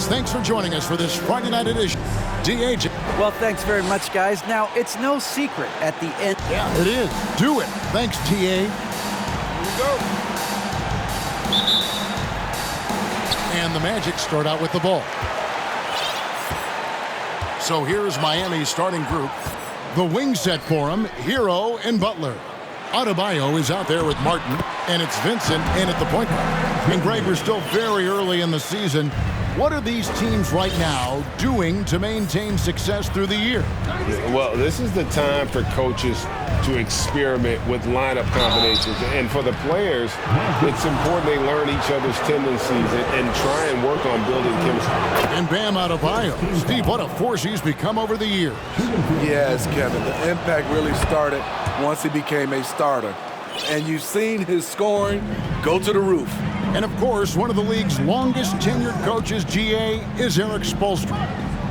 fans, thanks for joining us for this Friday night edition. DH. Well, thanks very much, guys. Now, it's no secret at the end. Yeah, it is. Do it. Thanks, TA. Here we go. And the Magic start out with the ball. So here's Miami's starting group. The wing set for him, Hero and Butler. Adebayo is out there with Martin, and it's Vincent in at the point guard. And Greg, we're still very early in the season. What are these teams right now doing to maintain success through the year? Well, this is the time for coaches to experiment with lineup combinations. And for the players, it's important they learn each other's tendencies and try and work on building chemistry. And Bam Adebayo. Steve, what a force he's become over the years. Yes, Kevin. The impact really started once he became a starter. And you've seen his scoring go to the roof. And, of course, one of the league's longest tenured coaches, GA, is Eric Spoelstra.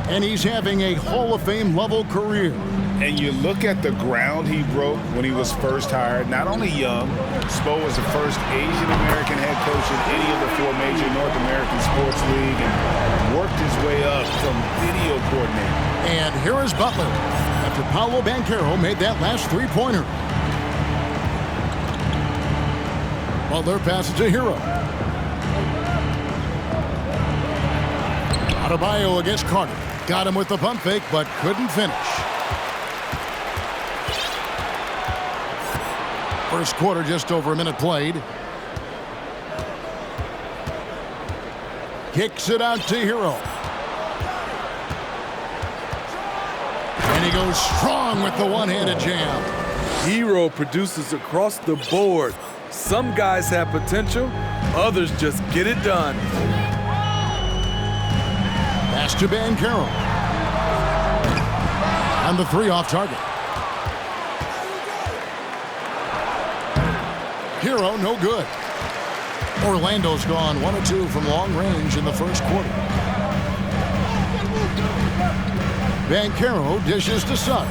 And he's having a Hall of Fame level career. And you look at the ground he broke when he was first hired. Not only young, Spo was the first Asian-American head coach in any of the four major North American sports league and worked his way up from video coordinator. And here is Butler after Paolo Banchero made that last three-pointer. Butler passes to Hero. Adebayo against Carter. Got him with the pump fake, but couldn't finish. First quarter, just over a minute played. Kicks it out to Hero. And he goes strong with the one-handed jam. Hero produces across the board. Some guys have potential, others just get it done. Pass to Banchero. And the three off target. Hero, no good. Orlando's gone 1 of 2 from long range in the first quarter. Banchero dishes to Suggs.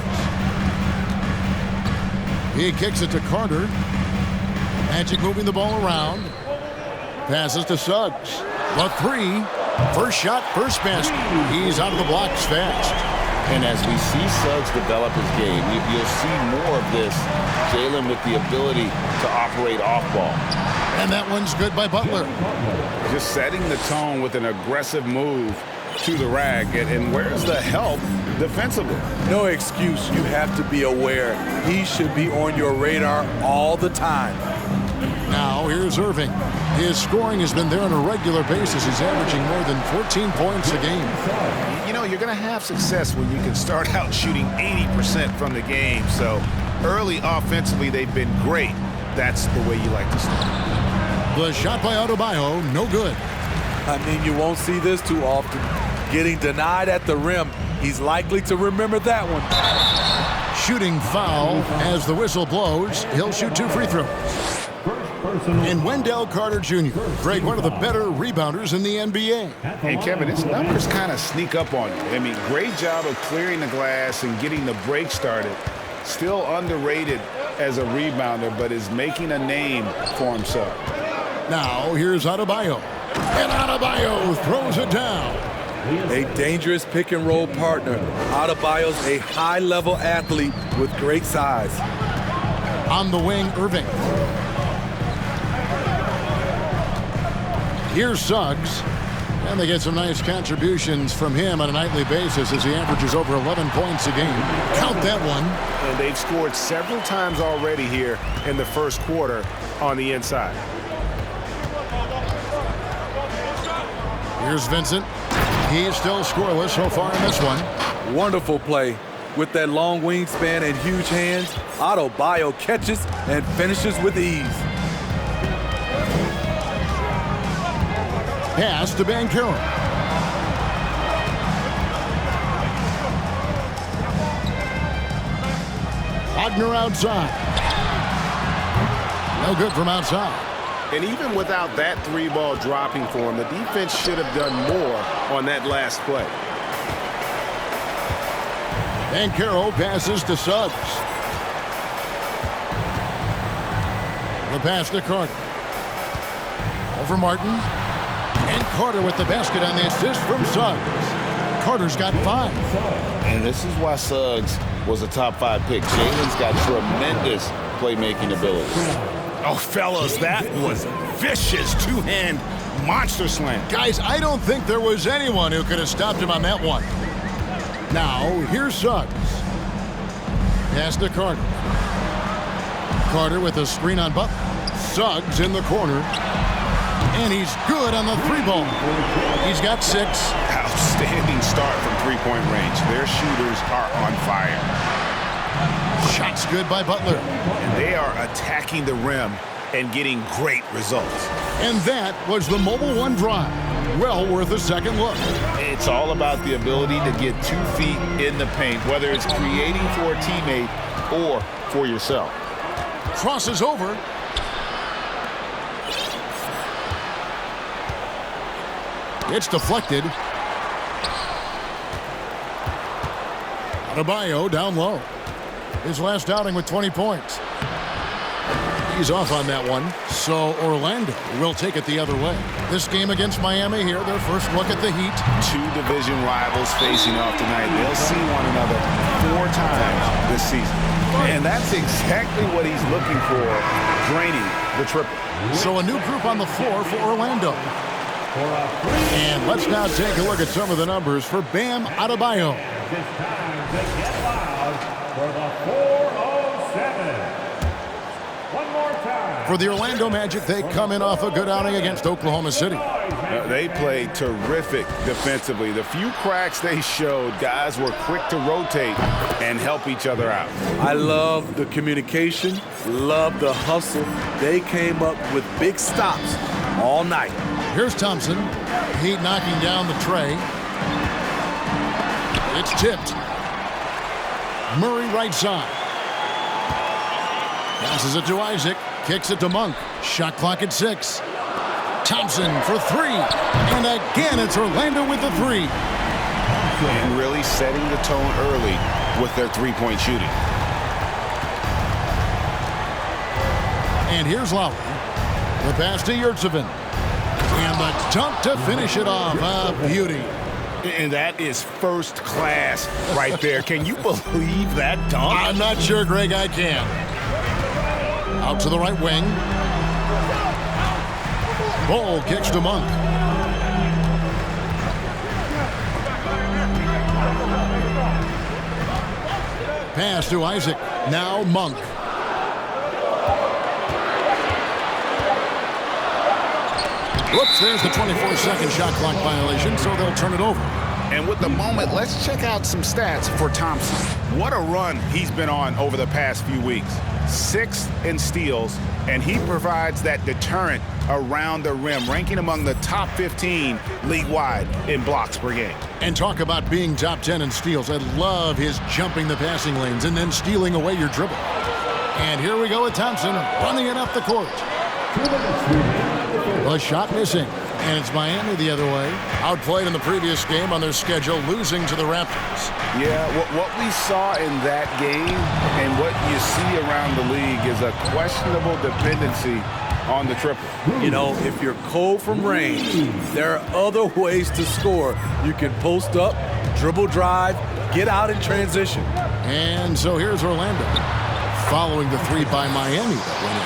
He kicks it to Carter. Magic moving the ball around. Passes to Suggs. The three. First shot, first basket. He's out of the blocks fast. And as we see Suggs develop his game, you'll see more of this. Jalen with the ability to operate off ball. And that one's good by Butler. Just setting the tone with an aggressive move to the rack. And where's the help defensively? No excuse. You have to be aware. He should be on your radar all the time. Now here's Irving. His scoring has been there on a regular basis. He's averaging more than 14 points a game. You know, you're going to have success when you can start out shooting 80% from the game. So early offensively, they've been great. That's the way you like to start. The shot by Adebayo, no good. I mean, you won't see this too often. Getting denied at the rim. He's likely to remember that one. Shooting foul as the whistle blows. He'll shoot 2 free throws. And Wendell Carter Jr., Greg, one of the better rebounders in the NBA. And Kevin, his numbers kind of sneak up on you. I mean, great job of clearing the glass and getting the break started. Still underrated as a rebounder, but is making a name for himself. Now here's Adebayo. And Adebayo throws it down. A dangerous pick and roll partner. Adebayo's a high-level athlete with great size. On the wing, Irving. Here's Suggs. And they get some nice contributions from him on a nightly basis as he averages over 11 points a game. Count that one. And they've scored several times already here in the first quarter on the inside. Here's Vincent. He's still scoreless so far in this one. Wonderful play. With that long wingspan and huge hands, Adebayo catches and finishes with ease. Pass to Banchero. Wagner outside. No good from outside. And even without that three-ball dropping for him, the defense should have done more on that last play. Banchero passes to Suggs. The pass to Carter. Over Martin. And Carter with the basket on the assist from Suggs. Carter's got 5. And this is why Suggs was a top 5 pick. Jalen's got tremendous playmaking ability. Oh, fellas, that was vicious two-hand monster slam. Guys, I don't think there was anyone who could have stopped him on that one. Now, here's Suggs. Pass to Carter. Carter with a screen on Butler. Suggs in the corner. And he's good on the 3-ball. He's got 6. Outstanding start from three-point range. Their shooters are on fire. Shots good by Butler. And they are attacking the rim and getting great results. And that was the Mobile One drive. Well worth a second look. It's all about the ability to get 2 feet in the paint, whether it's creating for a teammate or for yourself. Crosses over. It's deflected. Adebayo down low. His last outing with 20 points. He's off on that one, so Orlando will take it the other way. This game against Miami here, their first look at the Heat. 2 division rivals facing off tonight. They'll see one another 4 times this season. And that's exactly what he's looking for, draining the triple. So a new group on the floor for Orlando. And let's now take a look at some of the numbers for Bam Adebayo. It's time to get loud for the 407. One more time. For the Orlando Magic, they come in off a good outing against Oklahoma City. They played terrific defensively. The few cracks they showed, guys were quick to rotate and help each other out. I love the communication, love the hustle. They came up with big stops all night. Here's Thompson. Heat knocking down the tray. It's tipped. Murray right side. Passes it to Isaac. Kicks it to Monk. Shot clock at 6. Thompson for 3. And again, it's Orlando with the 3. And really setting the tone early with their three-point shooting. And here's Lowry. The pass to Yurtsevin. And the dunk to finish it off. A beauty. And that is first class right there. Can you believe that dunk? I'm not sure, Greg, I can. Out to the right wing. Bull kicks to Monk. Pass to Isaac. Now Monk. Whoops, there's the 24-second shot clock violation, so they'll turn it over. And with the moment, let's check out some stats for Thompson. What a run he's been on over the past few weeks. 6th in steals, and he provides that deterrent around the rim, ranking among the top 15 league-wide in blocks per game. And talk about being top 10 in steals. I love his jumping the passing lanes and then stealing away your dribble. And here we go with Thompson running it up the court. A shot missing. And it's Miami the other way. Outplayed in the previous game on their schedule, losing to the Raptors. Yeah, what we saw in that game and what you see around the league is a questionable dependency on the triple. You know, if you're cold from range, there are other ways to score. You can post up, dribble drive, get out in transition. And so here's Orlando, following the 3 by Miami that went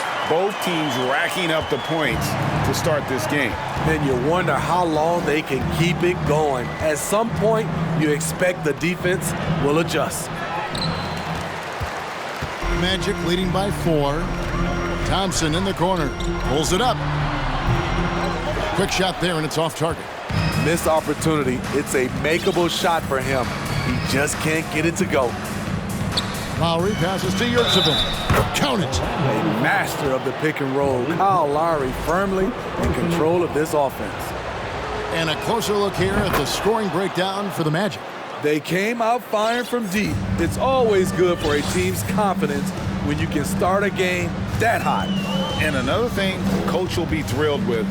in. Both teams racking up the points to start this game. Then you wonder how long they can keep it going. At some point, you expect the defense will adjust. Magic leading by 4. Thompson in the corner. Pulls it up. Quick shot there, and it's off target. Missed opportunity. It's a makeable shot for him. He just can't get it to go. Lowry passes to Yurtsevin. Count it. A master of the pick and roll. Kyle Lowry firmly in control of this offense. And a closer look here at the scoring breakdown for the Magic. They came out firing from deep. It's always good for a team's confidence when you can start a game that hot. And another thing Coach will be thrilled with,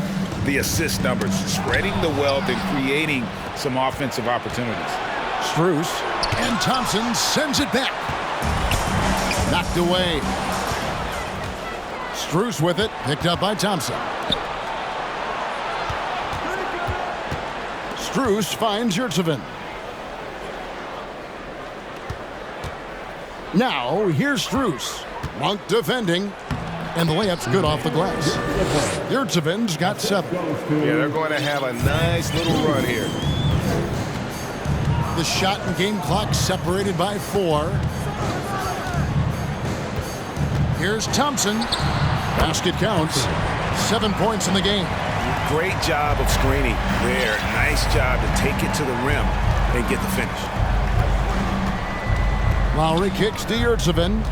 the assist numbers, spreading the wealth and creating some offensive opportunities. Strus and Thompson sends it back. Knocked away. Strus with it, picked up by Thompson. Strus finds Yurtseven. Now, here's Strus. Monk defending. And the layup's good off the glass. Yurtseven's got 7. Yeah, they're going to have a nice little run here. The shot and game clock separated by 4. Here's Thompson. Basket counts. 7 points in the game. Great job of screening there. Nice job to take it to the rim and get the finish. Lowry kicks to Yurtseven.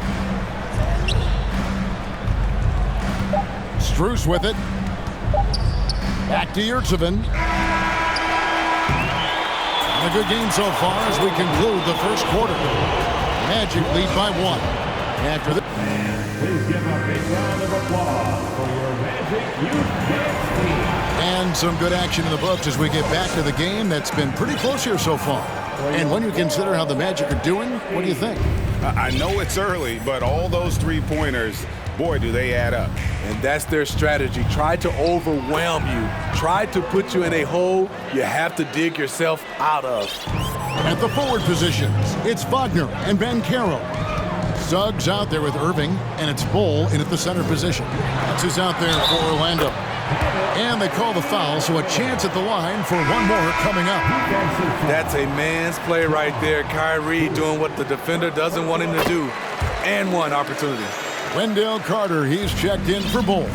Strus with it. Back to Yurtseven. A good game so far as we conclude the first quarter. Magic lead by 1. After this. Please give a big round of applause for your Magic Youth Dance team. And some good action in the books as we get back to the game that's been pretty close here so far. And when you consider how the Magic are doing, what do you think? I know it's early, but all those three-pointers, boy, do they add up. And that's their strategy. Try to overwhelm you. Try to put you in a hole you have to dig yourself out of. At the forward positions, it's Wagner and Banchero. Suggs out there with Irving, and it's Bull in at the center position. That's who's out there for Orlando. And they call the foul, so a chance at the line for one more coming up. That's a man's play right there. Kyrie doing what the defender doesn't want him to do. And one opportunity. Wendell Carter, he's checked in for Bull.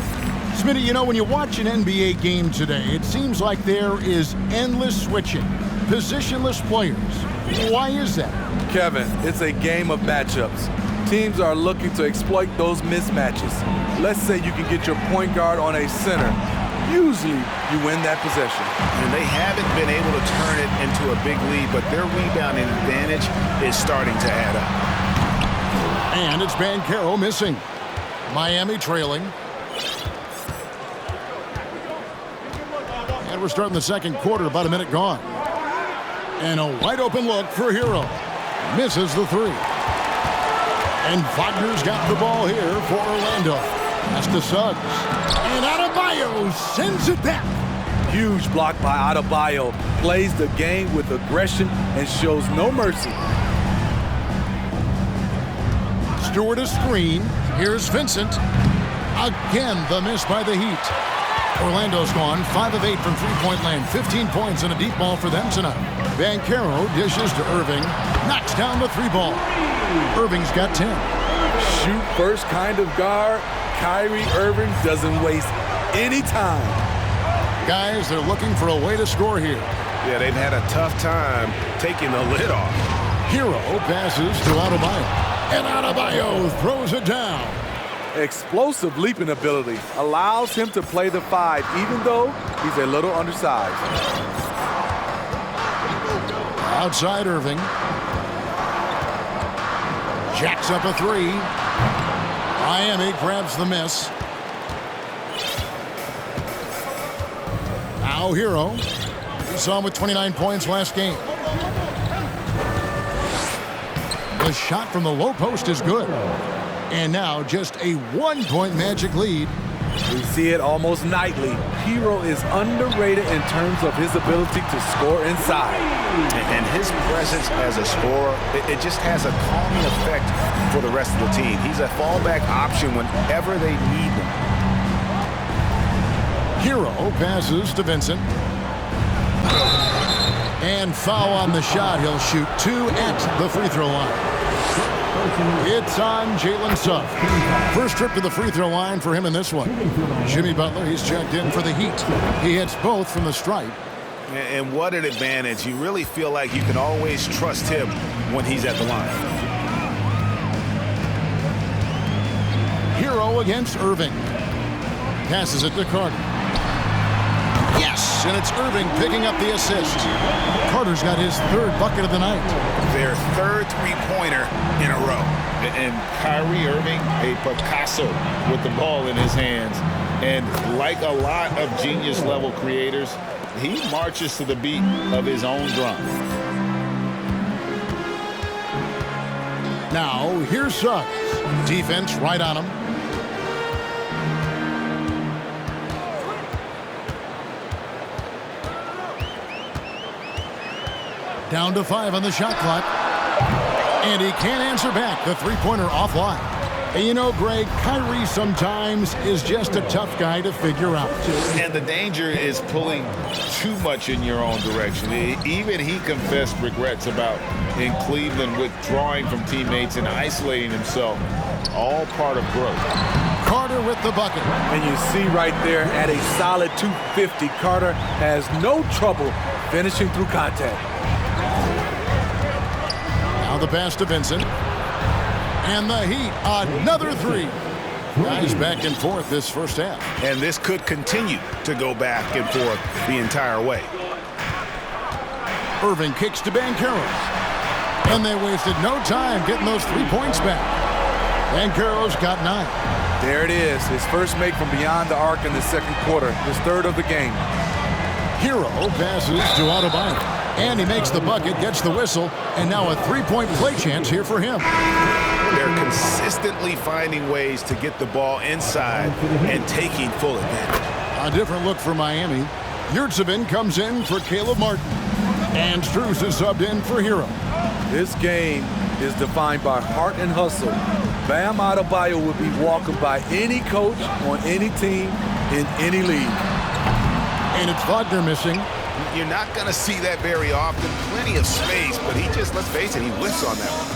Smitty, you know, when you watch an NBA game today, it seems like there is endless switching, positionless players. Why is that? Kevin, it's a game of matchups. Teams are looking to exploit those mismatches. Let's say you can get your point guard on a center. Usually, you win that possession. And they haven't been able to turn it into a big lead, but their rebounding advantage is starting to add up. And it's Banchero missing. Miami trailing. And we're starting the second quarter, about a minute gone. And a wide open look for Hero. Misses the 3. And Wagner's got the ball here for Orlando. That's to Suggs. And Adebayo sends it back. Huge block by Adebayo. Plays the game with aggression and shows no mercy. Stewart a screen. Here's Vincent. Again, the miss by the Heat. Orlando's gone 5 of 8 from three-point land. 15 points and a deep ball for them tonight. Banchero dishes to Irving. Knocks down the 3-ball. Irving's got 10. Shoot first kind of guard. Kyrie Irving doesn't waste any time. Guys, they're looking for a way to score here. Yeah, they've had a tough time taking the lid off. Hero passes to Adebayo. And Adebayo throws it down. Explosive leaping ability allows him to play the 5, even though he's a little undersized. Outside Irving. Jacks up a 3. Miami grabs the miss. Now Hero. We saw him with 29 points last game. The shot from the low post is good. And now just a 1-point Magic lead. We see it almost nightly. Hero is underrated in terms of his ability to score inside. And his presence as a scorer, it just has a calming effect for the rest of the team. He's a fallback option whenever they need him. Hero passes to Vincent. And foul on the shot. He'll shoot 2 at the free throw line. It's on Jalen Suggs. First trip to the free throw line for him in this one. Jimmy Butler, he's checked in for the Heat. He hits both from the stripe. And what an advantage. You really feel like you can always trust him when he's at the line. Hero against Irving. Passes it to Carter. Yes, and it's Irving picking up the assist. Carter's got his 3rd bucket of the night. Their 3rd three-pointer in a row. And Kyrie Irving, a Picasso with the ball in his hands. And like a lot of genius-level creators, he marches to the beat of his own drum. Now, here's Suggs. Defense right on him. Down to 5 on the shot clock. And he can't answer back. The three-pointer offline. And you know, Greg, Kyrie sometimes is just a tough guy to figure out. And the danger is pulling too much in your own direction. Even he confessed regrets about in Cleveland withdrawing from teammates and isolating himself. All part of growth. Carter with the bucket. And you see right there at a solid 250, Carter has no trouble finishing through contact. Now the pass to Vincent. And the Heat, another three. Guys back and forth this first half. And this could continue to go back and forth the entire way. Irving kicks to Banchero. And they wasted no time getting those 3 points back. Banchero's got 9. There it is, his first make from beyond the arc in the second quarter, his third of the game. Hero passes to Adebayo. And he makes the bucket, gets the whistle, and now a three-point play chance here for him. They're consistently finding ways to get the ball inside and taking full advantage. A different look for Miami. Yurtsevin comes in for Caleb Martin. And Strus is subbed in for Hero. This game is defined by heart and hustle. Bam Adebayo would be welcomed by any coach on any team in any league. And it's Wagner missing. You're not going to see that very often. Plenty of space, but he just, let's face it, he whiffs on that one.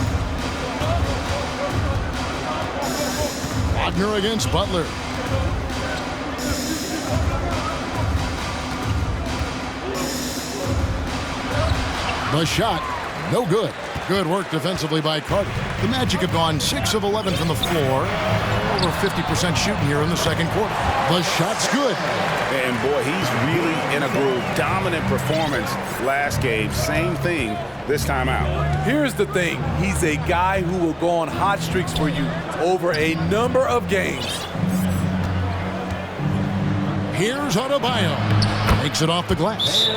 Wagner against Butler. The shot, no good. Good work defensively by Carter. The Magic have gone 6 of 11 from the floor. Over 50% shooting here in the second quarter. The shot's good. And boy, he's really in a groove. Dominant performance last game. Same thing this time out. Here's the thing. He's a guy who will go on hot streaks for you over a number of games. Here's Adebayo. Takes it off the glass.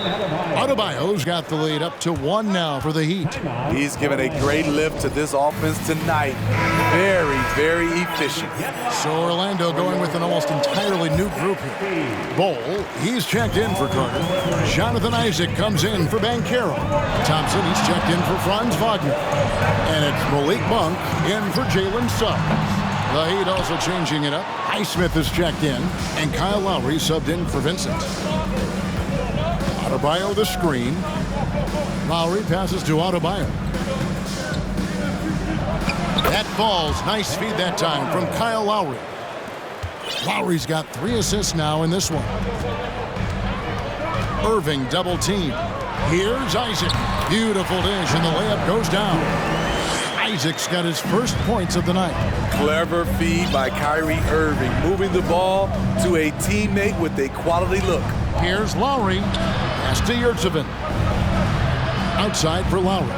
Adebayo's got the lead up to 1 now for the Heat. He's given a great lift to this offense tonight. Very, very efficient. So Orlando going with an almost entirely new group here. Bol, he's checked in for Carter. Jonathan Isaac comes in for Banchero. Thompson, he's checked in for Franz Wagner. And it's Malik Monk in for Jalen Suggs. The Heat also changing it up. Highsmith is checked in, and Kyle Lowry subbed in for Vincent. Adebayo the screen. Lowry passes to Adebayo. That falls. Nice feed that time from Kyle Lowry. Lowry's got 3 assists now in this one. Irving double team. Here's Isaac. Beautiful dish, and the layup goes down. Isaac's got his first points of the night. Clever feed by Kyrie Irving, moving the ball to a teammate with a quality look. Here's Lowry. Pass to Yurtsevin. Outside for Lowry.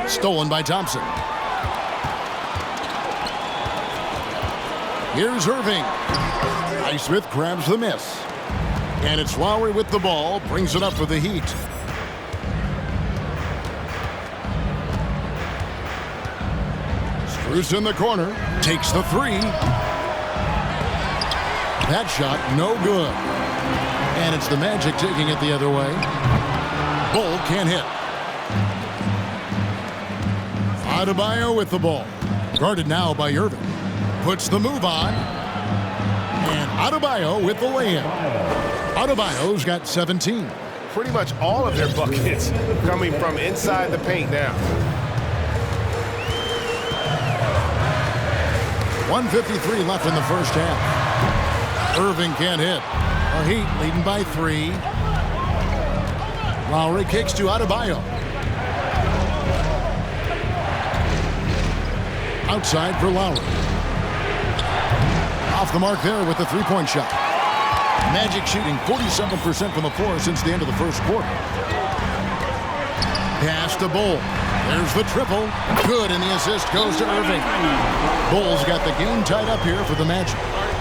Stolen by Thompson. Here's Irving. Highsmith grabs the miss. And it's Lowry with the ball. Brings it up for the Heat. Strus in the corner. Takes the 3. That shot, no good. And it's the Magic taking it the other way. Bol can't hit. Adebayo with the ball. Guarded now by Irving. Puts the move on. And Adebayo with the lay-in. Adebayo's got 17. Pretty much all of their buckets coming from inside the paint now. 1:53 left in the first half. Irving can't hit. The Heat leading by 3. Lowry kicks to Adebayo. Outside for Lowry. Off the mark there with the three-point shot. Magic shooting 47% from the floor since the end of the first quarter. Pass to Bol. There's the triple. Good, and the assist goes to Irving. Bol's got the game tied up here for the Magic.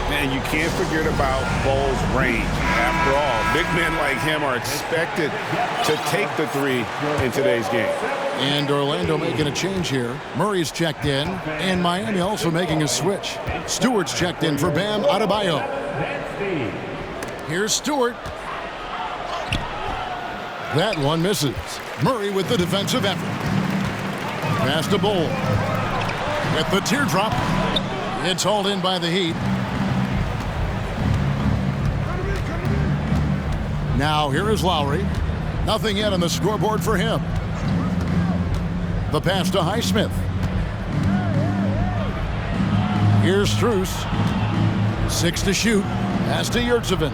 And you can't forget about Bol's range. After all, big men like him are expected to take the 3 in today's game. And Orlando making a change here. Murray's checked in, and Miami also making a switch. Stewart's checked in for Bam Adebayo. Here's Stewart. That one misses. Murray with the defensive effort. Pass to Bull. With the teardrop. It's hauled in by the Heat. Now here is Lowry. Nothing yet on the scoreboard for him. The pass to Highsmith. Here's Strus. 6 to shoot. Pass to Yurtseven.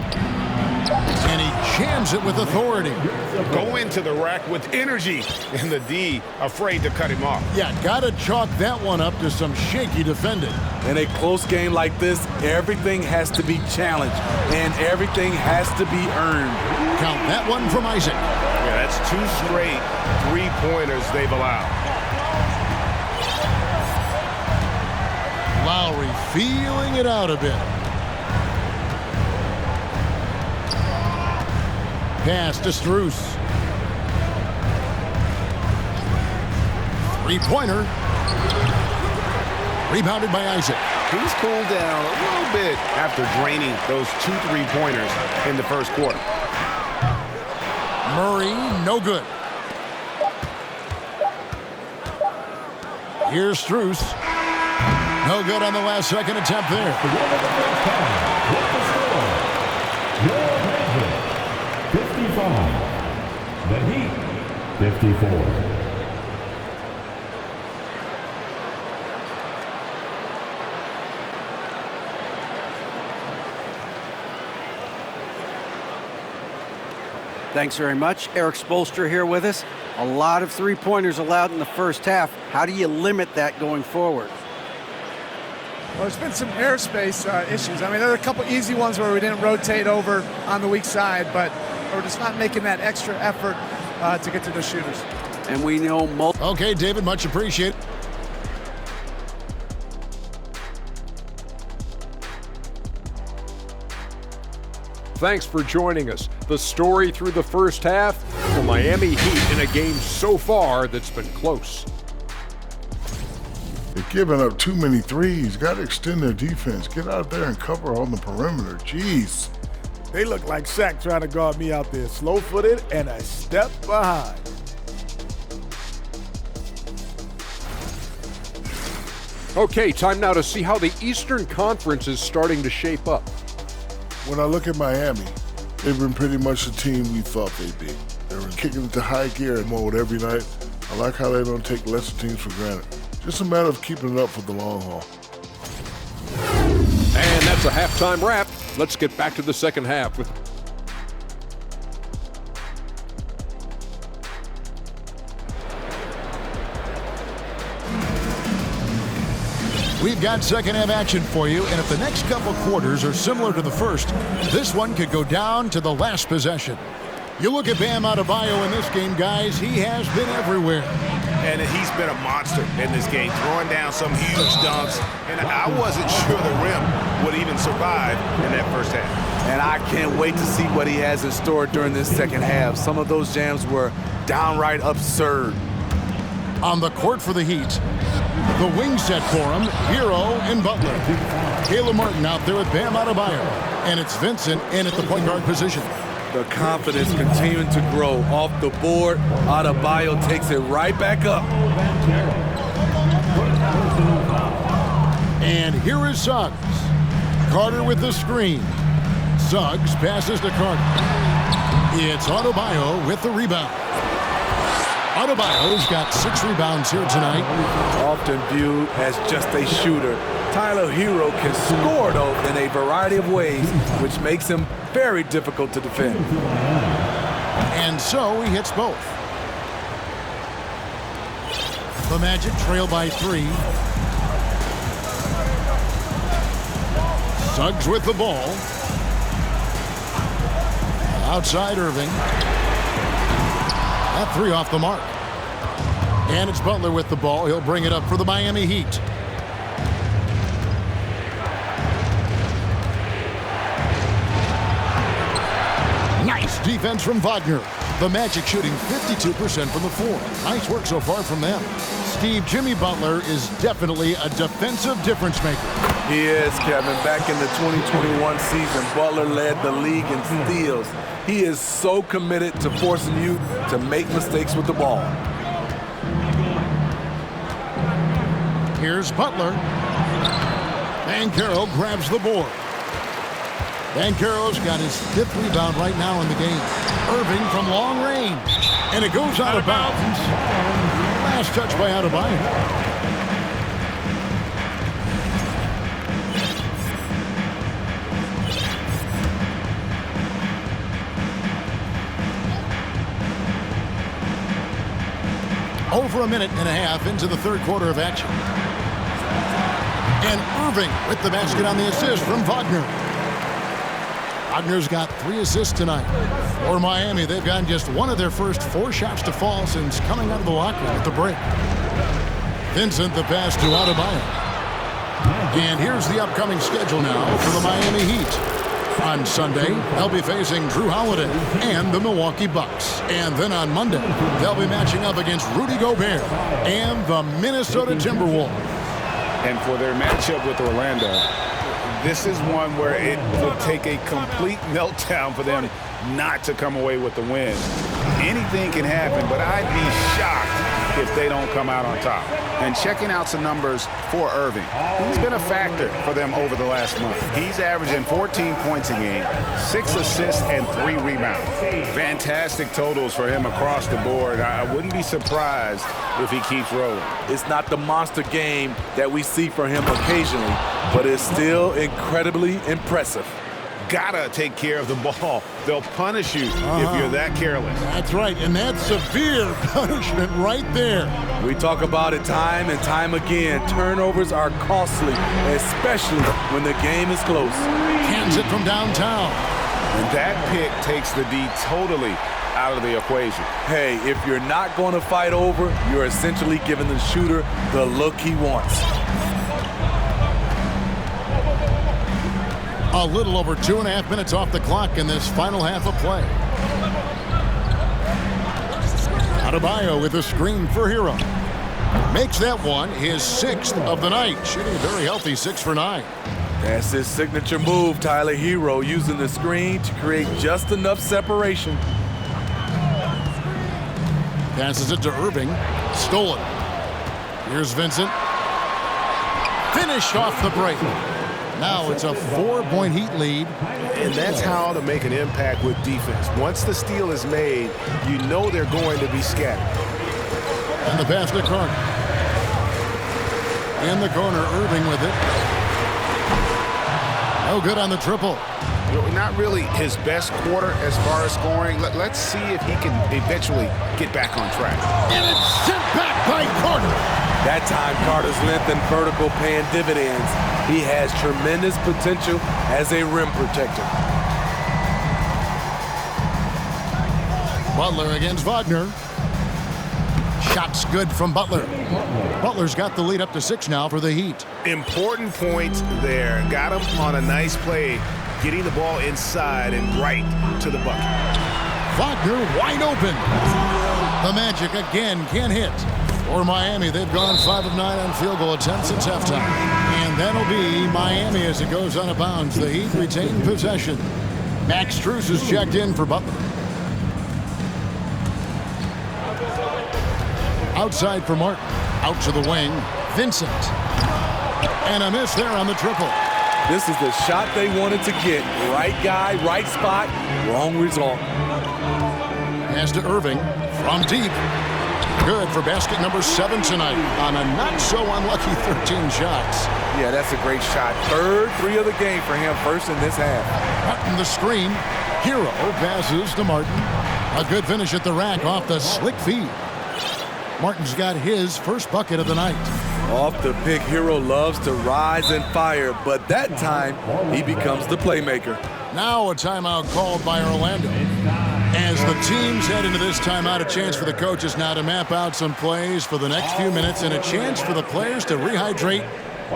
And he jams it with authority. Go into the rack with energy. And the D afraid to cut him off. Yeah, gotta chalk that one up to some shaky defending. In a close game like this, everything has to be challenged, and everything has to be earned. Count that one from Isaac. Yeah, that's 2 straight three-pointers they've allowed. Lowry feeling it out a bit. Pass to Strus. Three-pointer. Rebounded by Isaac. He's cooled down a little bit after draining those 2 three-pointers in the first quarter. Murray, no good. Here's Strus. No good on the last second attempt there. 55. The Heat, 54. Thanks very much. Eric Spoelstra here with us. A lot of three-pointers allowed in the first half. How do you limit that going forward? Well, there's been some airspace issues. I mean, there are a couple easy ones where we didn't rotate over on the weak side, but we're just not making that extra effort to get to the shooters. And we know Okay, David, much appreciated. Thanks for joining us. The story through the first half, the Miami Heat in a game so far that's been close. They're giving up too many threes. Got to extend their defense. Get out there and cover on the perimeter. Jeez. They look like Shaq trying to guard me out there. Slow-footed and a step behind. Okay, time now to see how the Eastern Conference is starting to shape up. When I look at Miami, they've been pretty much the team we thought they'd be. They were kicking it to high gear mode every night. I like how they don't take lesser teams for granted. Just a matter of keeping it up for the long haul. And that's a halftime wrap. Let's get back to the second half with We've got second half action for you, and if the next couple quarters are similar to the first, this one could go down to the last possession. You look at Bam Adebayo in this game, guys, he has been everywhere. And he's been a monster in this game, throwing down some huge dunks. And I wasn't sure the rim would even survive in that first half. And I can't wait to see what he has in store during this second half. Some of those jams were downright absurd. On the court for the Heat, the wing set for him, Hero and Butler. Caleb Martin out there with Bam Adebayo. And it's Vincent in at the point guard position. The confidence continuing to grow off the board. Adebayo takes it right back up. And here is Suggs. Carter with the screen. Suggs passes to Carter. It's Adebayo with the rebound. Adebayo's got 6 rebounds here tonight. Often viewed as just a shooter, Tyler Hero can score, though, in a variety of ways, which makes him very difficult to defend. And so he hits both. The Magic trail by 3. Suggs with the ball. Outside Irving. That 3 off the mark. And it's Butler with the ball. He'll bring it up for the Miami Heat. Nice defense from Wagner. The Magic shooting 52% from the floor. Nice work so far from them. Steve, Jimmy Butler is definitely a defensive difference maker. He is, Kevin. Back in the 2021 season, Butler led the league in steals. He is so committed to forcing you to make mistakes with the ball. Here's Butler. Banchero grabs the board. Banchero's got his 5th rebound right now in the game. Irving from long range. And it goes out of bounds. Last touch by Adebayo. Over a minute and a half into the 3rd quarter of action. And Irving with the basket on the assist from Wagner. Wagner's got 3 assists tonight. For Miami, they've gotten just one of their first 4 shots to fall since coming out of the locker room at the break. Vincent the pass to Adebayo. And here's the upcoming schedule now for the Miami Heat. On Sunday, they'll be facing Drew Holiday and the Milwaukee Bucks. And then on Monday, they'll be matching up against Rudy Gobert and the Minnesota Timberwolves. And for their matchup with Orlando, this is one where it would take a complete meltdown for them not to come away with the win. Anything can happen, but I'd be shocked if they don't come out on top. And checking out some numbers for Irving, he's been a factor for them over the last month. He's averaging 14 points a game, 6 assists, and 3 rebounds. Fantastic totals for him across the board. I wouldn't be surprised if he keeps rolling. It's not the monster game that we see from him occasionally, but it's still incredibly impressive. Gotta take care of the ball. They'll punish you if you're that careless. That's right, and that's severe punishment right there. We talk about it time and time again. Turnovers are costly, especially when the game is close. Cans it from downtown. And that pick takes the D totally out of the equation. Hey, if you're not going to fight over, you're essentially giving the shooter the look he wants. A little over 2.5 minutes off the clock in this final half of play. Adebayo with a screen for Hero. Makes that one his 6th of the night. Shooting a very healthy 6 for 9. That's his signature move, Tyler. Hero using the screen to create just enough separation. Passes it to Irving. Stolen. Here's Vincent. Finished off the break. Now it's a 4-point Heat lead. And that's how to make an impact with defense. Once the steal is made, you know they're going to be scattered. And the pass to Carter. In the corner, Irving with it. No good on the triple. You know, not really his best quarter as far as scoring. Let's see if he can eventually get back on track. And it's sent back by Carter. That time, Carter's length and vertical paying dividends. He has tremendous potential as a rim protector. Butler against Wagner. Shots good from Butler. Butler's got the lead up to 6 now for the Heat. Important points there. Got him on a nice play, getting the ball inside and right to the bucket. Wagner wide open. The Magic again can't hit. For Miami, they've gone 5 of 9 on field goal attempts since halftime. And that'll be Miami as it goes out of bounds. The Heat retain possession. Max Strus is checked in for Butler. Outside for Martin. Out to the wing. Vincent. And a miss there on the triple. This is the shot they wanted to get. Right guy, right spot, wrong result. Pass to Irving from deep. Good for basket number 7 tonight on a not-so-unlucky 13 shots. Yeah, that's a great shot. 3rd 3 of the game for him, first in this half. Martin the screen. Hero passes to Martin. A good finish at the rack off the slick feed. Martin's got his first bucket of the night. Off the pick, Hero loves to rise and fire, but that time he becomes the playmaker. Now a timeout called by Orlando. As the teams head into this timeout, a chance for the coaches now to map out some plays for the next few minutes and a chance for the players to rehydrate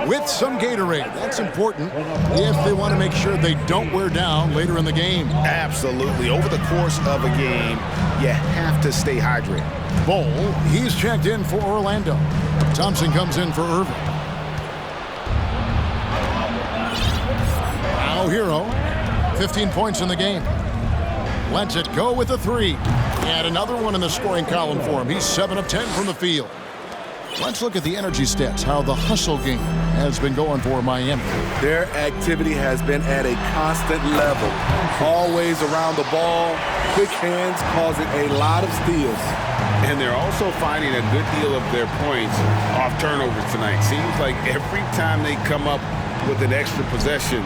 with some Gatorade. That's important if they want to make sure they don't wear down later in the game. Absolutely. Over the course of a game, you have to stay hydrated. Bol, he's checked in for Orlando. Thompson comes in for Irving. Now Hero, 15 points in the game. Lets it go with a 3. And another one in the scoring column for him. He's 7 of 10 from the field. Let's look at the energy stats, how the hustle game has been going for Miami. Their activity has been at a constant level. Always around the ball, quick hands causing a lot of steals. And they're also finding a good deal of their points off turnovers tonight. Seems like every time they come up with an extra possession,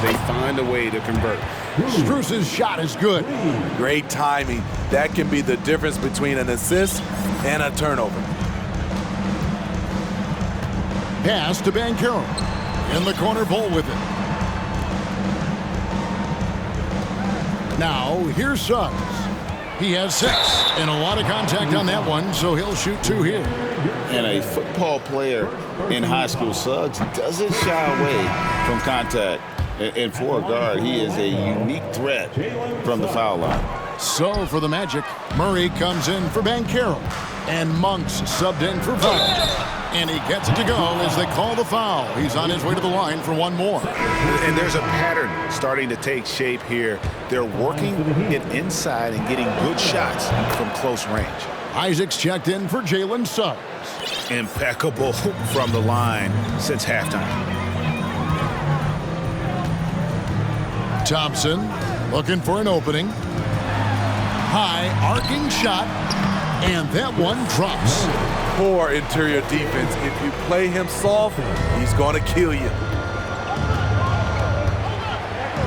they find a way to convert. Strus's shot is good. Great timing. That can be the difference between an assist and a turnover. Pass to Banchero. In the corner, Bull with it. Now, here's Suggs. He has 6. And a lot of contact on that one, so he'll shoot 2 here. And a football player in high school, Suggs doesn't shy away from contact. And for a guard, he is a unique threat from the foul line. So for the Magic, Murray comes in for Banchero. And Monk's subbed in for foul. And he gets it to go as they call the foul. He's on his way to the line for one more. And there's a pattern starting to take shape here. They're working it inside and getting good shots from close range. Isaac's checked in for Jalen Suggs. Impeccable from the line since halftime. Thompson looking for an opening. High arcing shot. And that one drops. Poor interior defense. If you play him soft, he's going to kill you.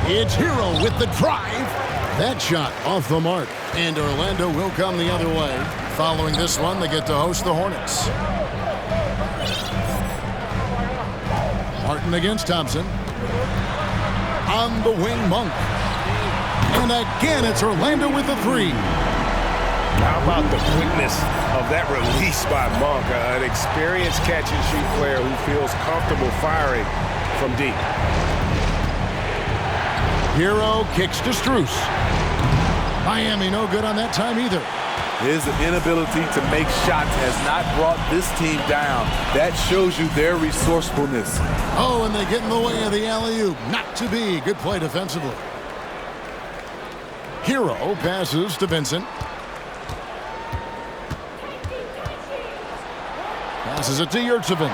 It's Hero with the drive. That shot off the mark. And Orlando will come the other way. Following this one, they get to host the Hornets. Martin against Thompson. On the wing, Monk. And again, it's Orlando with the 3. How about the quickness of that release by Monk, an experienced catch-and-shoot player who feels comfortable firing from deep. Hero kicks to Strus. Miami no good on that time either. His inability to make shots has not brought this team down. That shows you their resourcefulness. Oh, and they get in the way of the alley-oop. Not to be. Good play defensively. Hero passes to Vincent. Passes it to Yurtsevin.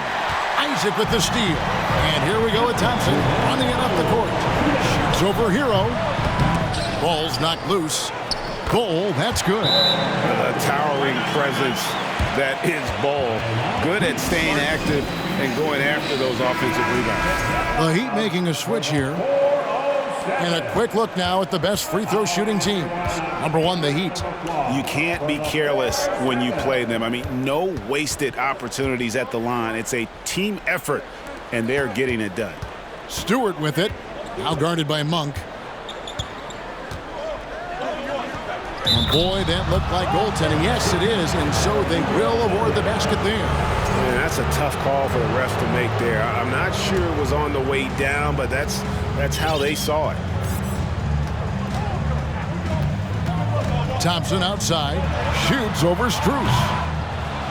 Isaac with the steal. And here we go with Thompson running it up the court. Shoots over Hero. Ball's knocked loose. Bull, that's good. A towering presence that is Bull. Good at staying active and going after those offensive rebounds. The Heat making a switch here. And a quick look now at the best free throw shooting teams. Number 1, the Heat. You can't be careless when you play them. I mean, no wasted opportunities at the line. It's a team effort, and they're getting it done. Stewart with it. Now guarded by Monk. And boy, that looked like goaltending. Yes, it is. And so they will award the basket there. Man, that's a tough call for the refs to make there. I'm not sure it was on the way down, but that's how they saw it. Thompson outside. Shoots over Strus.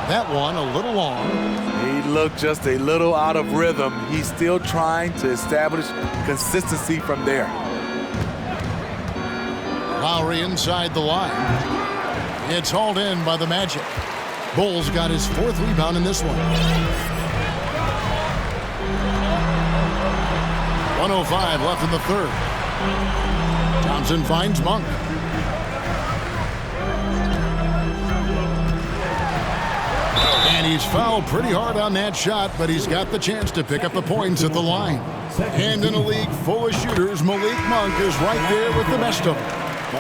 That one a little long. He looked just a little out of rhythm. He's still trying to establish consistency from there. Lowry inside the line. It's hauled in by the Magic. Bulls got his 4th rebound in this one. 1:05 left in the 3rd. Thompson finds Monk. And he's fouled pretty hard on that shot, but he's got the chance to pick up the points at the line. And in a league full of shooters, Malik Monk is right there with the best of them.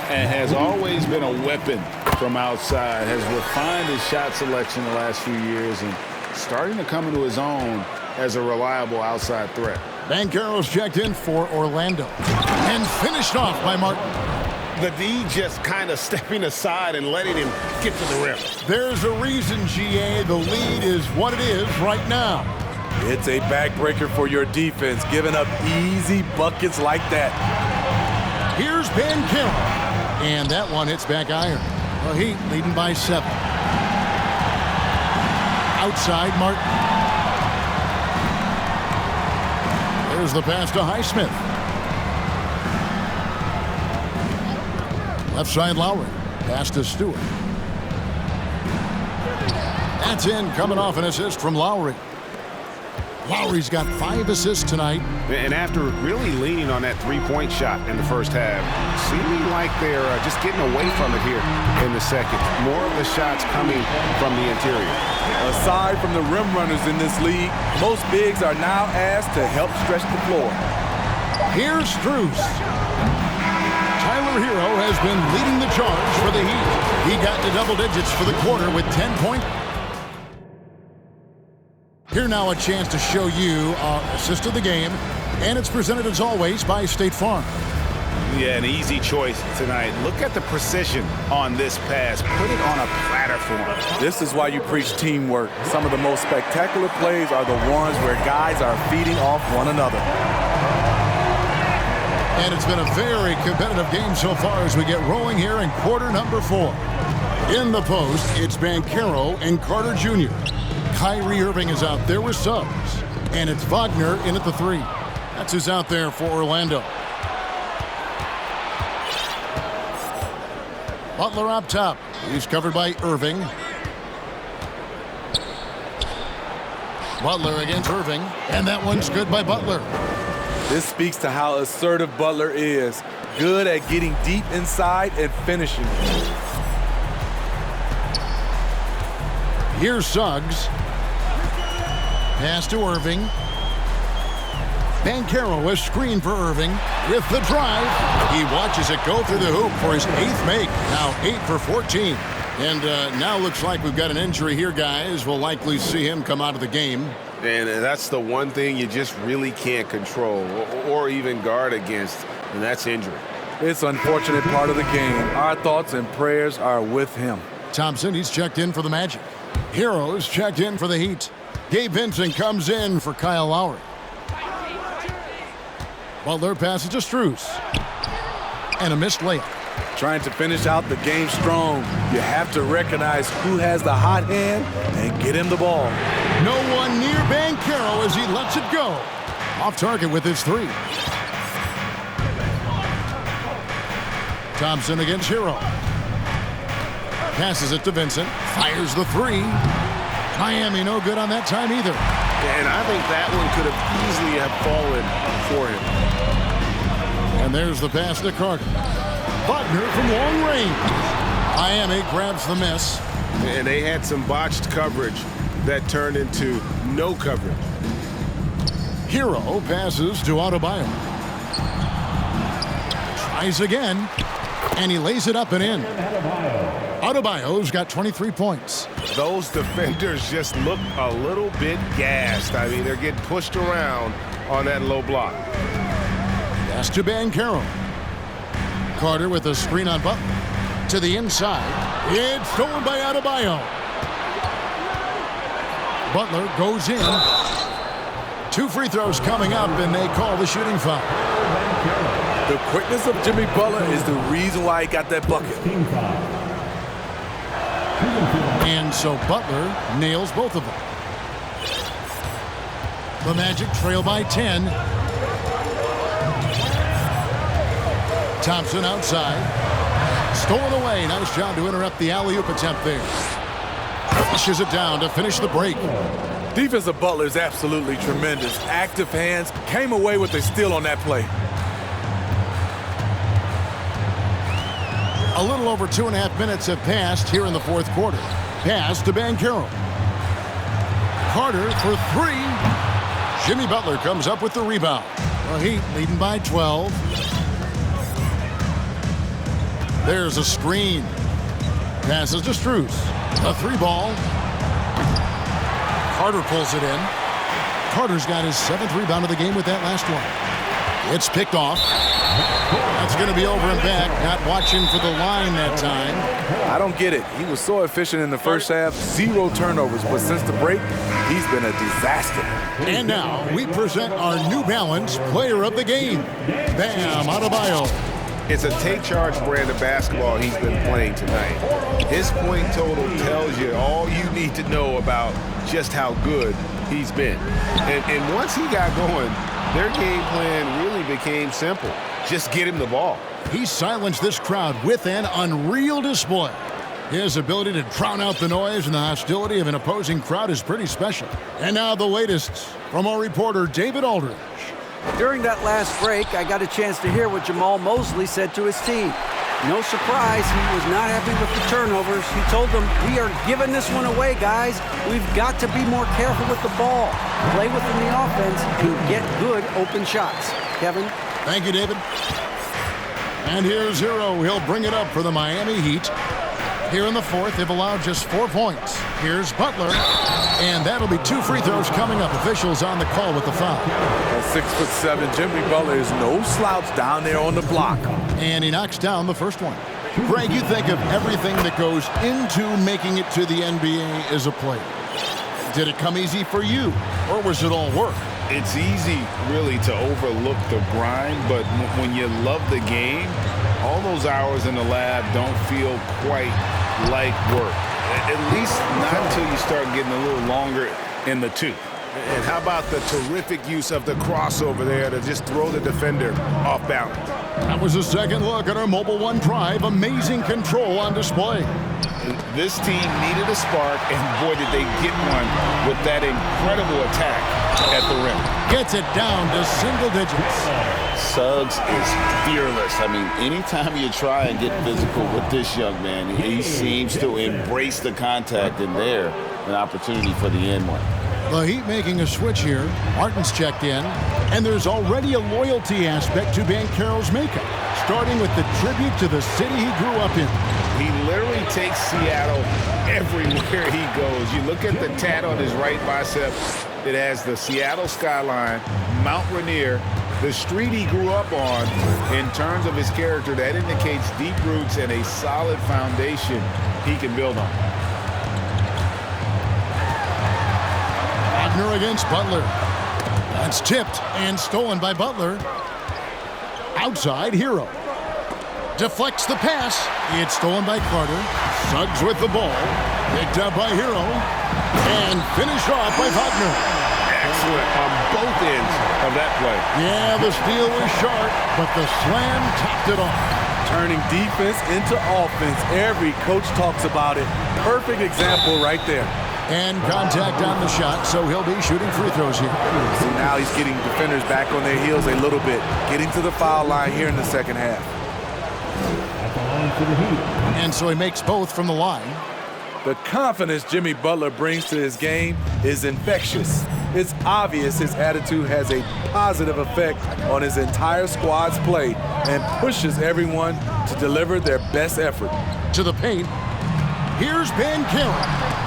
And has always been a weapon from outside, has refined his shot selection the last few years and starting to come into his own as a reliable outside threat. Banchero's checked in for Orlando and finished off by Martin. The D just kind of stepping aside and letting him get to the rim. There's a reason, GA, the lead is what it is right now. It's a backbreaker for your defense, giving up easy buckets like that. Here's Banchero. And that one hits back iron. The Heat leading by 7. Outside, Martin. There's the pass to Highsmith. Left side Lowry. Pass to Stewart. That's in, coming off an assist from Lowry. Lowry's got 5 assists tonight. And after really leaning on that three-point shot in the first half, seeming like they're just getting away from it here in the second. More of the shots coming from the interior. Aside from the rim runners in this league, most bigs are now asked to help stretch the floor. Here's Strus. Tyler Hero has been leading the charge for the Heat. He got to double digits for the quarter with 10 points. Here now a chance to show you our assist of the game, and it's presented as always by State Farm. Yeah, an easy choice tonight. Look at the precision on this pass. Put it on a platter for him. This is why you preach teamwork. Some of the most spectacular plays are the ones where guys are feeding off one another. And it's been a very competitive game so far as we get rolling here in quarter number 4. In the post, it's Banchero and Carter Jr. Kyrie Irving is out there with Suggs. And it's Wagner in at the 3. That's who's out there for Orlando. Butler up top. He's covered by Irving. Butler against Irving. And that one's good by Butler. This speaks to how assertive Butler is. Good at getting deep inside and finishing. Here's Suggs. Pass to Irving. Banchero, a screen for Irving with the drive. He watches it go through the hoop for his 8th make. Now 8 for 14. And now looks like we've got an injury here, guys. We'll likely see him come out of the game. And that's the one thing you just really can't control or even guard against, and that's injury. It's an unfortunate part of the game. Our thoughts and prayers are with him. Thompson, he's checked in for the Magic. Heroes checked in for the Heat. Gabe Vincent comes in for Kyle Lowry. Butler passes to Strus. And a missed layup. Trying to finish out the game strong, you have to recognize who has the hot hand and get him the ball. No one near Banchero as he lets it go. Off target with his 3. Thompson against Hero. Passes it to Vincent. Fires the 3. Miami no good on that time either. And I think that one could have easily have fallen for him. And there's the pass to Carter. Wagner from long range. Miami grabs the miss. And they had some botched coverage that turned into no coverage. Hero passes to Adebayo. Tries again. And he lays it up and in. Adebayo's got 23 points. Those defenders just look a little bit gassed. I mean, they're getting pushed around on that low block. Pass to Banchero. Carter with a screen on Butler. To the inside. It's stolen by Adebayo. Butler goes in. 2 free throws coming up, and they call the shooting foul. The quickness of Jimmy Butler is the reason why he got that bucket. And so Butler nails both of them. The Magic trail by 10. Thompson outside. Stolen away. Nice job to interrupt the alley-oop attempt there. Pushes it down to finish the break. Defensive Butler is absolutely tremendous. Active hands, came away with a steal on that play. A little over 2.5 minutes have passed here in the 4th quarter. Pass to Banchero. Carter for 3. Jimmy Butler comes up with the rebound. The Heat leading by 12. There's a screen. Passes to Strus. A 3-ball. Carter pulls it in. Carter's got his 7th rebound of the game with that last one. It's picked off. That's going to be over and back. Not watching for the line that time. I don't get it. He was so efficient in the first half. 0 turnovers. But since the break, he's been a disaster. And now we present our New Balance Player of the Game. Bam Adebayo. It's a take charge brand of basketball he's been playing tonight. His point total tells you all you need to know about just how good he's been. And once he got going, their game plan really became simple. just get him the ball. He silenced this crowd with an unreal display. His ability to drown out the noise and the hostility of an opposing crowd is pretty special. And now the latest from our reporter, David Aldridge. During that last break, I got a chance to hear what Jamal Mosley said to his team. No surprise, he was not happy with the turnovers. He told them, we are giving this one away, guys. We've got to be more careful with the ball, play within the offense, and get good open shots. Kevin? Thank you, David. And here's Hero. He'll bring it up for the Miami Heat. Here in the fourth, they've allowed just 4 points. Here's Butler, and that'll be 2 free throws coming up. Officials on the call with the foul. At 6'7", Jimmy Butler is no slouch down there on the block. And he knocks down the first one. Greg, you think of everything that goes into making it to the NBA as a player. Did it come easy for you, or was it all work? It's easy, really, to overlook the grind, but when you love the game, all those hours in the lab don't feel quite like work. At least not until you start getting a little longer in the tooth. And how about the terrific use of the crossover there to just throw the defender off balance? That was a second look at our Mobile One drive. Amazing control on display. This team needed a spark, and boy, did they get one with that incredible attack at the rim. Gets it down to single digits. Suggs is fearless. I mean, anytime you try and get physical with this young man, he seems to embrace the contact, and there, an opportunity for the end one. The Heat making a switch here. Martin's checked in, and there's already a loyalty aspect to Banchero's makeup, starting with the tribute to the city he grew up in. He literally takes Seattle everywhere he goes. You look at the tat on his right bicep. It has the Seattle skyline, Mount Rainier, the street he grew up on. In terms of his character, that indicates deep roots and a solid foundation he can build on. Wagner against Butler. That's tipped and stolen by Butler. Outside, Hero. Deflects the pass. It's stolen by Carter. Suggs with the ball. Picked up by Hero. And finished off by Wagner. Excellent on both ends of that play. Yeah, the steal was sharp, but the slam topped it off. Turning defense into offense. Every coach talks about it. Perfect example right there. And contact on the shot, so he'll be shooting free throws here. So now he's getting defenders back on their heels a little bit, getting to the foul line here in the second half. And so he makes both from the line. The confidence Jimmy Butler brings to his game is infectious. It's obvious his attitude has a positive effect on his entire squad's play and pushes everyone to deliver their best effort. To the paint, here's Banchero.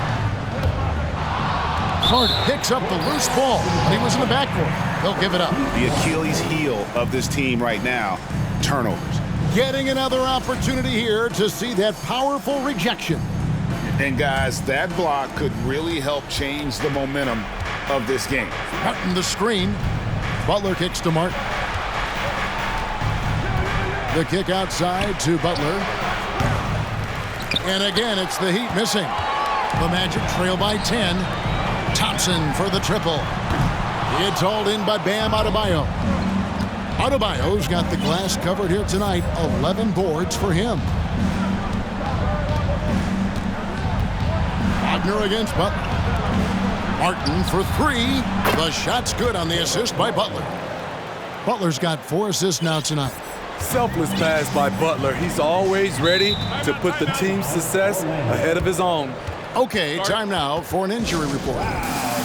Carter picks up the loose ball. He was in the backcourt. They'll give it up. The Achilles heel of this team right now, turnovers. Getting another opportunity here to see that powerful rejection. And guys, that block could really help change the momentum of this game. Martin the screen. Butler kicks to Martin. The kick outside to Butler. And again, it's the Heat missing. The Magic trail by 10. Thompson for the triple. It's hauled in by Bam Adebayo. Adebayo's got the glass covered here tonight. 11 boards for him. Wagner against Butler. Martin for 3. The shot's good on the assist by Butler. Butler's got 4 assists now tonight. Selfless pass by Butler. He's always ready to put the team's success ahead of his own. Okay, time now for an injury report.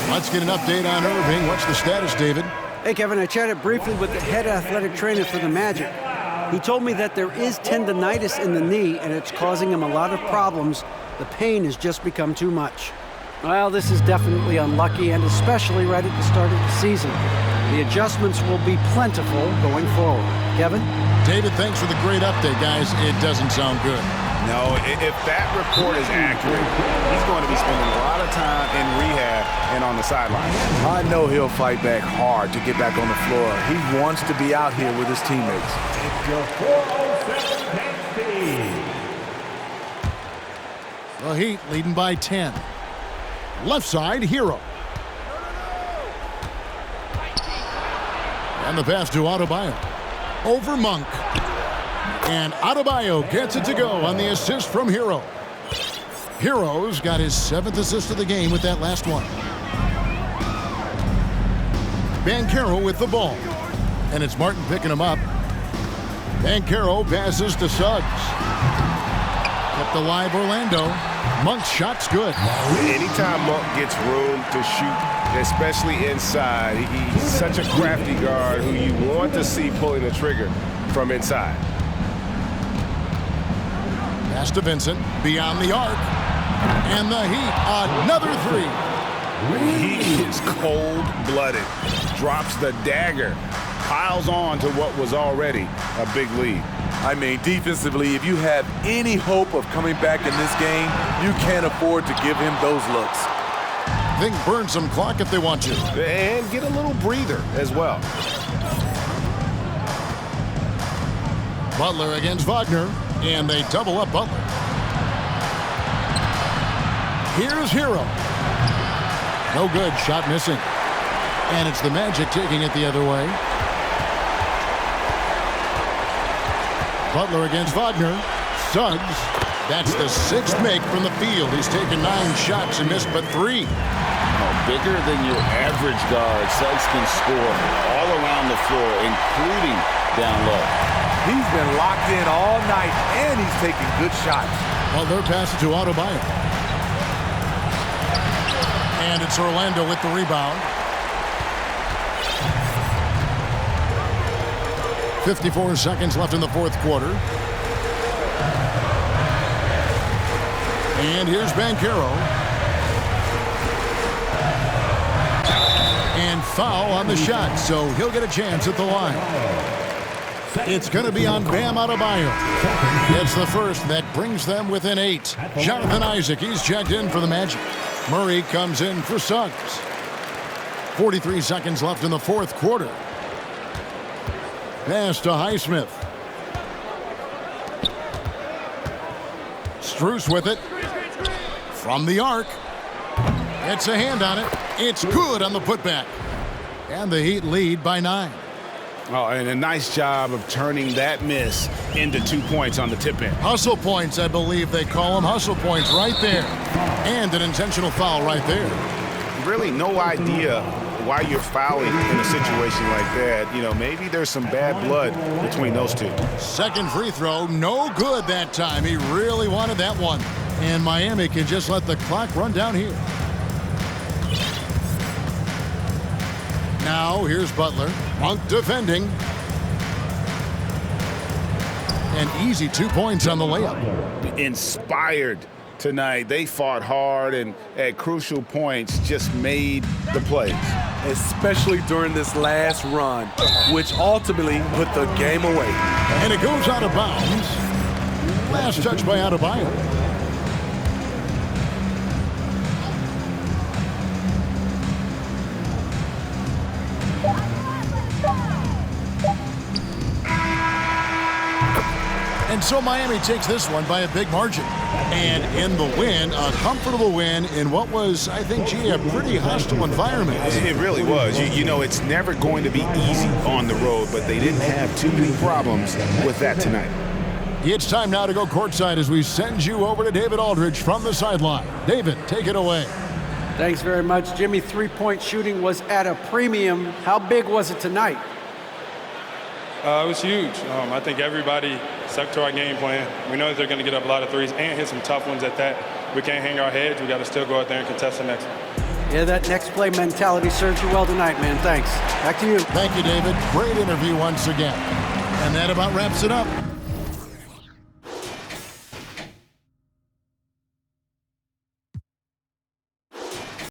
Let's get an update on Irving. What's the status, David? Hey, Kevin, I chatted briefly with the head athletic trainer for the Magic. He told me that there is tendonitis in the knee, and it's causing him a lot of problems. The pain has just become too much. Well, this is definitely unlucky, and especially right at the start of the season. The adjustments will be plentiful going forward. Kevin? David, thanks for the great update, guys. It doesn't sound good. No, if that report is accurate, he's going to be spending a lot of time in rehab and on the sideline. I know he'll fight back hard to get back on the floor. He wants to be out here with his teammates. Your 407 next team. The Heat leading by 10. Left side, Hero. And the pass to Adebayo. over Monk. And Adebayo gets it to go on the assist from Hero. Hero's got his 7th assist of the game with that last one. Banchero with the ball. And it's Martin picking him up. Banchero passes to Suggs. Kept alive Orlando. Monk's shot's good. Anytime Monk gets room to shoot, especially inside, he's such a crafty guard who you want to see pulling the trigger from inside. Pass to Vincent, beyond the arc. And the Heat, another three. He is cold-blooded, drops the dagger, piles on to what was already a big lead. I mean, defensively, if you have any hope of coming back in this game, you can't afford to give him those looks. Think burn some clock if they want to. And get a little breather as well. Butler against Wagner, and they double up Butler. Here's Hero. No good, shot missing. And it's the Magic taking it the other way. Butler against Wagner. Suggs. That's the 6th make from the field. He's taken 9 shots and missed but 3. Bigger than your average guard, Suggs can score all around the floor, including down low. He's been locked in all night, and he's taking good shots. Butler passes to Adebayo. And it's Orlando with the rebound. 54 seconds left in the 4th quarter. And here's Banchero. And foul on the shot, so he'll get a chance at the line. It's going to be on Bam Adebayo. It's the first that brings them within 8. Jonathan Isaac, he's checked in for the Magic. Murray comes in for Suggs. 43 seconds left in the 4th quarter. Pass to Highsmith. Strus with it. From the arc. It's a hand on it. It's good on the putback. And the Heat lead by 9. Oh, and a nice job of turning that miss into 2 points on the tip in. Hustle points, I believe they call them. Hustle points right there. And an intentional foul right there. Really no idea why you're fouling in a situation like that. You know, maybe there's some bad blood between those two. Second free throw, no good that time. He really wanted that one. And Miami can just let the clock run down here. Now, here's Butler. Monk defending. An easy 2 points on the layup. Inspired tonight. They fought hard and at crucial points just made the plays. Especially during this last run, which ultimately put the game away. And it goes out of bounds. Last touch by Adebayo. And so Miami takes this one by a big margin. And in the win, a comfortable win in what was, I think, a pretty hostile environment. It really was. You know, it's never going to be easy on the road, but they didn't have too many problems with that tonight. It's time now to go courtside as we send you over to David Aldridge from the sideline. David, take it away. Thanks very much, Jimmy. 3-point shooting was at a premium. How big was it tonight? It was huge. I think everybody stuck to our game plan. We know that they're going to get up a lot of threes and hit some tough ones at that. We can't hang our heads. We got to still go out there and contest the next one. Yeah, that next play mentality served you well tonight, man. Thanks. Back to you. Thank you, David. Great interview once again. And that about wraps it up.